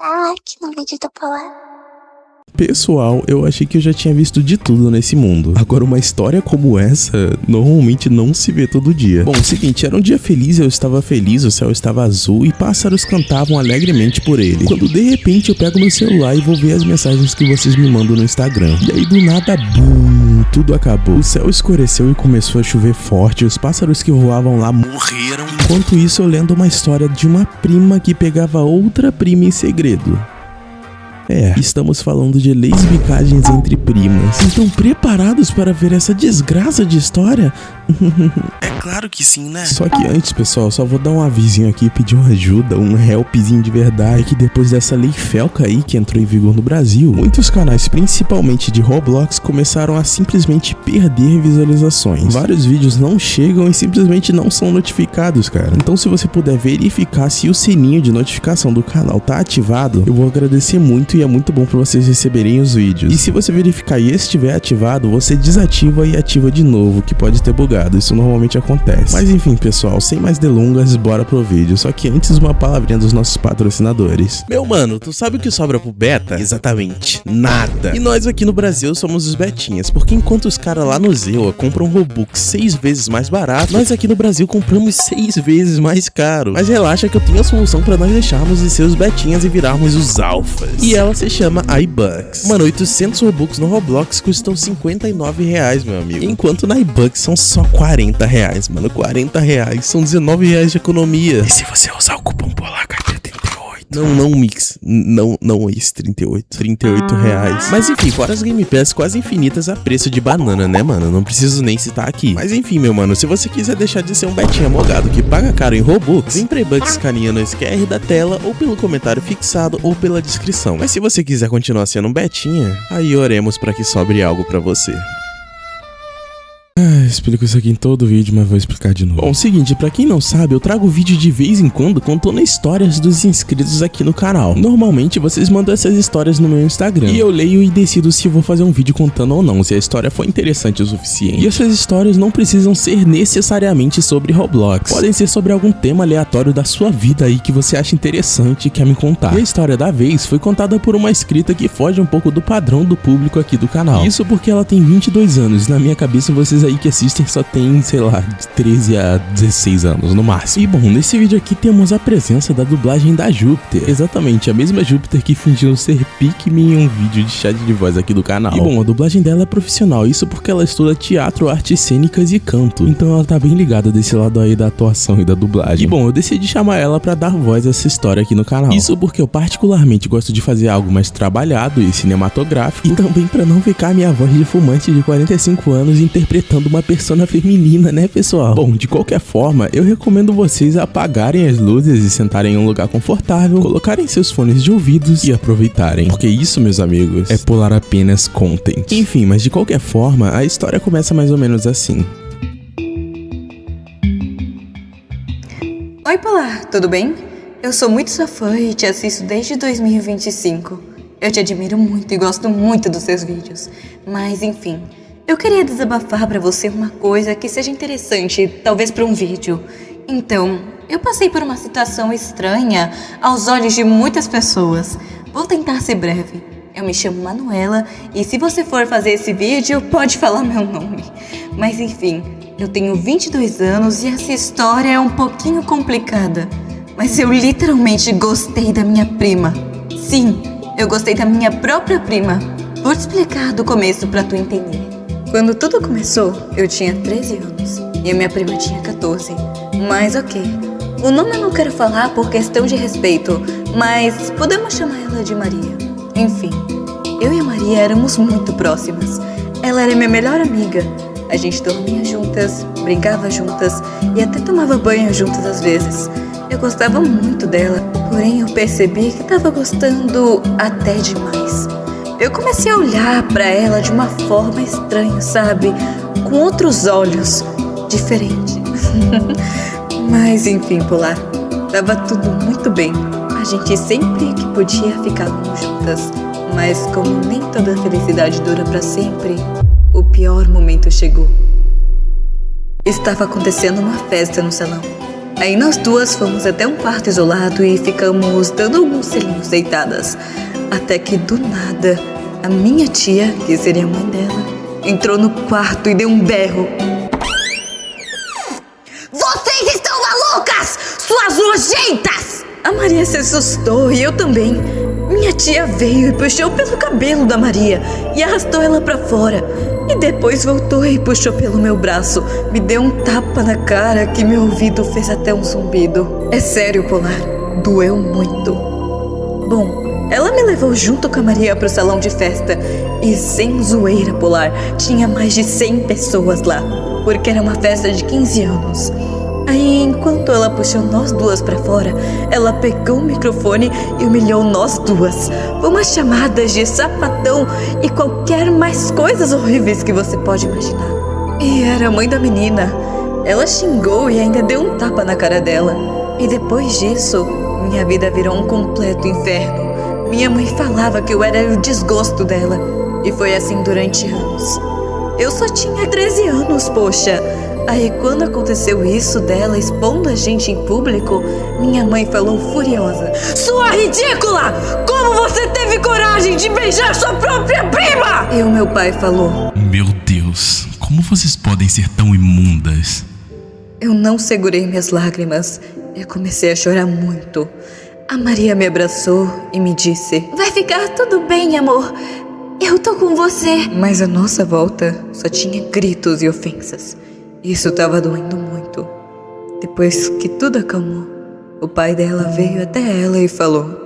Aqui no vídeo do Polar. Pessoal, eu achei que eu já tinha visto de tudo nesse mundo. Agora, uma história como essa, normalmente não se vê todo dia. Bom, seguinte, era um dia feliz, eu estava feliz, o céu estava azul e pássaros cantavam alegremente por ele. Quando de repente eu pego meu celular e vou ver as mensagens que vocês me mandam no Instagram. E aí do nada, bum, tudo acabou. O céu escureceu e começou a chover forte, os pássaros que voavam lá morreram. Enquanto isso, eu lendo uma história de uma prima que pegava outra prima em segredo. Estamos falando de lesbicagens entre primas. Estão preparados para ver essa desgraça de história? É claro que sim, né? Só que antes, pessoal, só vou dar um avisinho aqui, pedir uma ajuda, um helpzinho de verdade, que depois dessa lei Felca aí que entrou em vigor no Brasil, muitos canais, principalmente de Roblox, começaram a simplesmente perder visualizações. Vários vídeos não chegam e simplesmente não são notificados, cara. Então se você puder verificar se o sininho de notificação do canal tá ativado, eu vou agradecer muito e é muito bom para vocês receberem os vídeos. E se você verificar e estiver ativado, você desativa e ativa de novo, que pode ter bugado, isso normalmente acontece. Mas enfim, pessoal, sem mais delongas, bora pro vídeo. Só que antes, uma palavrinha dos nossos patrocinadores. Meu mano, tu sabe o que sobra pro beta? Exatamente, nada. E nós aqui no Brasil somos os betinhas, porque enquanto os caras lá no Zewa compram Robux 6 vezes mais barato, nós aqui no Brasil compramos 6 vezes mais caro. Mas relaxa que eu tenho a solução pra nós deixarmos de ser os betinhas e virarmos os alfas. E ela se chama iBucks. Mano, 800 Robux no Roblox custam R$59, meu amigo. Enquanto na iBucks são só R$40, mano. R$40 são R$19 de economia. E se você usar o cupom POLARCARTEIRA38? Não, Mix. Não esse 38. R$38. Mas enfim, fora as Game Pass quase infinitas a preço de banana, né, mano? Não preciso nem citar aqui. Mas enfim, meu mano, se você quiser deixar de ser um betinha mogado que paga caro em Robux, vem pra iBucks escaneando esse QR da tela, ou pelo comentário fixado, ou pela descrição. Mas se você quiser continuar sendo um betinha, aí oremos pra que sobre algo pra você. Explico isso aqui em todo vídeo, mas vou explicar de novo. Bom, seguinte, pra quem não sabe, eu trago vídeo de vez em quando contando histórias dos inscritos aqui no canal. Normalmente vocês mandam essas histórias no meu Instagram e eu leio e decido se vou fazer um vídeo contando ou não, se a história foi interessante o suficiente. E essas histórias não precisam ser necessariamente sobre Roblox, podem ser sobre algum tema aleatório da sua vida aí que você acha interessante e quer me contar. E a história da vez foi contada por uma inscrita que foge um pouco do padrão do público aqui do canal. Isso porque ela tem 22 anos, na minha cabeça vocês aí que assistem só tem, sei lá, de 13 a 16 anos no máximo. E bom, nesse vídeo aqui temos a presença da dublagem da Júpiter. Exatamente, a mesma Júpiter que fingiu ser Pikmin em um vídeo de chat de voz aqui do canal. E bom, a dublagem dela é profissional, isso porque ela estuda teatro, artes cênicas e canto. Então ela tá bem ligada desse lado aí da atuação e da dublagem. E bom, eu decidi chamar ela pra dar voz a essa história aqui no canal. Isso porque eu particularmente gosto de fazer algo mais trabalhado e cinematográfico. E também pra não ficar minha voz de fumante de 45 anos interpretando uma persona feminina, né, pessoal? Bom, de qualquer forma, eu recomendo vocês apagarem as luzes e sentarem em um lugar confortável, colocarem seus fones de ouvidos e aproveitarem. Porque isso, meus amigos, é Polar apenas content. Enfim, mas de qualquer forma, a história começa mais ou menos assim. Oi, Polar, tudo bem? Eu sou muito sua fã e te assisto desde 2025. Eu te admiro muito e gosto muito dos seus vídeos. Mas, enfim, eu queria desabafar pra você uma coisa que seja interessante, talvez pra um vídeo. Então, eu passei por uma situação estranha aos olhos de muitas pessoas. Vou tentar ser breve. Eu me chamo Manuela e se você for fazer esse vídeo, pode falar meu nome. Mas enfim, eu tenho 22 anos e essa história é um pouquinho complicada. Mas eu literalmente gostei da minha prima. Sim, eu gostei da minha própria prima. Vou te explicar do começo pra tu entender. Quando tudo começou, eu tinha 13 anos e a minha prima tinha 14. Mas ok, o nome eu não quero falar por questão de respeito, mas podemos chamar ela de Maria. Enfim, eu e a Maria éramos muito próximas. Ela era minha melhor amiga. A gente dormia juntas, brincava juntas e até tomava banho juntas às vezes. Eu gostava muito dela, porém eu percebi que estava gostando até demais. Eu comecei a olhar pra ela de uma forma estranha, sabe? Com outros olhos, diferente. Mas enfim, Polar, tava tudo muito bem. A gente sempre que podia ficávamos juntas. Mas como nem toda felicidade dura pra sempre, o pior momento chegou. Estava acontecendo uma festa no salão. Aí nós duas fomos até um quarto isolado e ficamos dando alguns selinhos deitadas. Até que do nada, a minha tia, que seria a mãe dela, entrou no quarto e deu um berro. Vocês estão malucas, suas nojentas! A Maria se assustou e eu também. Minha tia veio e puxou pelo cabelo da Maria e arrastou ela pra fora. E depois voltou e puxou pelo meu braço. Me deu um tapa na cara que meu ouvido fez até um zumbido. É sério, Polar, doeu muito. Bom, ela me levou junto com a Maria pro salão de festa. E sem zoeira, Polar, tinha mais de 100 pessoas lá, porque era uma festa de 15 anos. Aí, enquanto ela puxou nós duas pra fora, ela pegou o microfone e humilhou nós duas. Foi umas chamadas de sapatão e qualquer mais coisas horríveis que você pode imaginar. E era a mãe da menina. Ela xingou e ainda deu um tapa na cara dela. E depois disso, minha vida virou um completo inferno. Minha mãe falava que eu era o desgosto dela. E foi assim durante anos. Eu só tinha 13 anos, poxa. Aí quando aconteceu isso dela expondo a gente em público, minha mãe falou furiosa: Sua ridícula! Como você teve coragem de beijar sua própria prima? E o meu pai falou: Meu Deus, como vocês podem ser tão imundas? Eu não segurei minhas lágrimas. Eu comecei a chorar muito. A Maria me abraçou e me disse: Vai ficar tudo bem, amor. Eu tô com você. Mas à nossa volta só tinha gritos e ofensas. Isso tava doendo muito. Depois que tudo acalmou, o pai dela veio até ela e falou: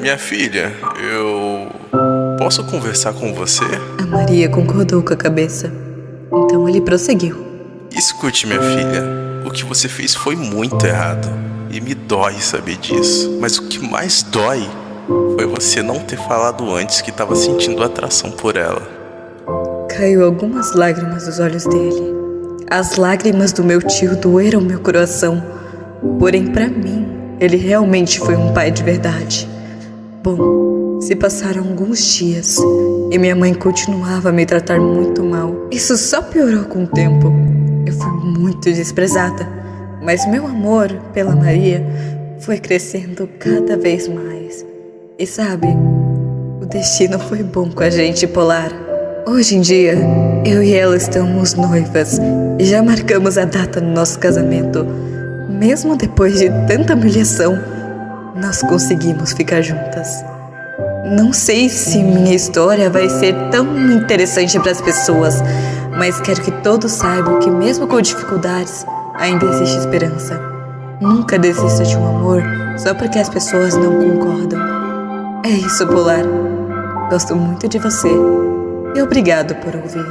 Minha filha, eu posso conversar com você? A Maria concordou com a cabeça. Então ele prosseguiu: Escute, minha filha, o que você fez foi muito errado. E me dói saber disso. Mas o que mais dói foi você não ter falado antes que estava sentindo atração por ela. Caiu algumas lágrimas dos olhos dele. As lágrimas do meu tio doeram meu coração. Porém, pra mim, ele realmente foi um pai de verdade. Bom, se passaram alguns dias e minha mãe continuava a me tratar muito mal. Isso só piorou com o tempo. Eu fui muito desprezada, mas meu amor pela Maria foi crescendo cada vez mais. E sabe, o destino foi bom com a gente, Polar. Hoje em dia, eu e ela estamos noivas e já marcamos a data do nosso casamento. Mesmo depois de tanta humilhação, nós conseguimos ficar juntas. Não sei se minha história vai ser tão interessante para as pessoas, mas quero que todos saibam que mesmo com dificuldades, ainda existe esperança. Nunca desista de um amor só porque as pessoas não concordam. É isso, Polar. Gosto muito de você. E obrigado por ouvir.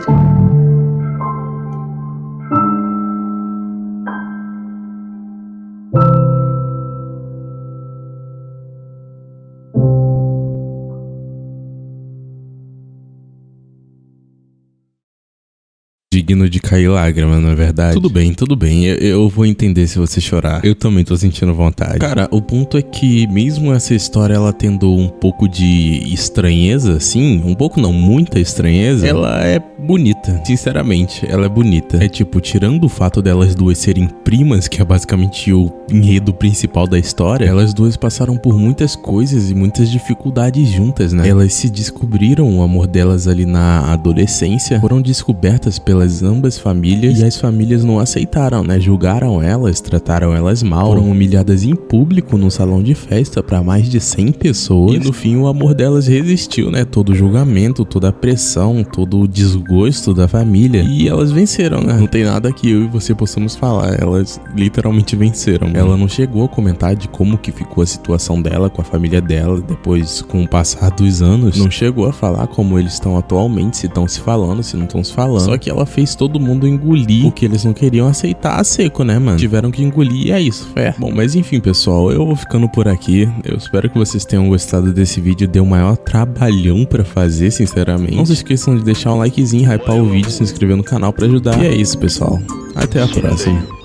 Digno de cair lágrima, não é verdade? Tudo bem. Eu vou entender se você chorar. Eu também tô sentindo vontade. Cara, o ponto é que mesmo essa história, ela tendo um pouco de estranheza, assim, um pouco não, muita estranheza, ela é bonita. Sinceramente, ela é bonita. É tipo, tirando o fato delas duas serem primas, que é basicamente o enredo principal da história, elas duas passaram por muitas coisas e muitas dificuldades juntas, né? Elas se descobriram o amor delas ali na adolescência, foram descobertas pelas ambas famílias e as famílias não aceitaram, né? Julgaram elas, trataram elas mal, foram humilhadas em público no salão de festa para mais de 100 pessoas e no fim o amor delas resistiu, né? Todo o julgamento, toda a pressão, todo o desgosto da família e elas venceram, né? Não tem nada que eu e você possamos falar, elas literalmente venceram. Ela não chegou a comentar de como que ficou a situação dela com a família dela depois, com o passar dos anos, não chegou a falar como eles estão atualmente, se estão se falando, se não estão se falando, só que ela fez todo mundo engolir o que eles não queriam aceitar a seco, né, mano? Tiveram que engolir e é isso, fé. Bom, mas enfim, pessoal, eu vou ficando por aqui. Eu espero que vocês tenham gostado desse vídeo. Deu o maior trabalhão pra fazer, sinceramente. Não se esqueçam de deixar um likezinho, hypar o vídeo, se inscrever no canal pra ajudar. E é isso, pessoal. Até a próxima.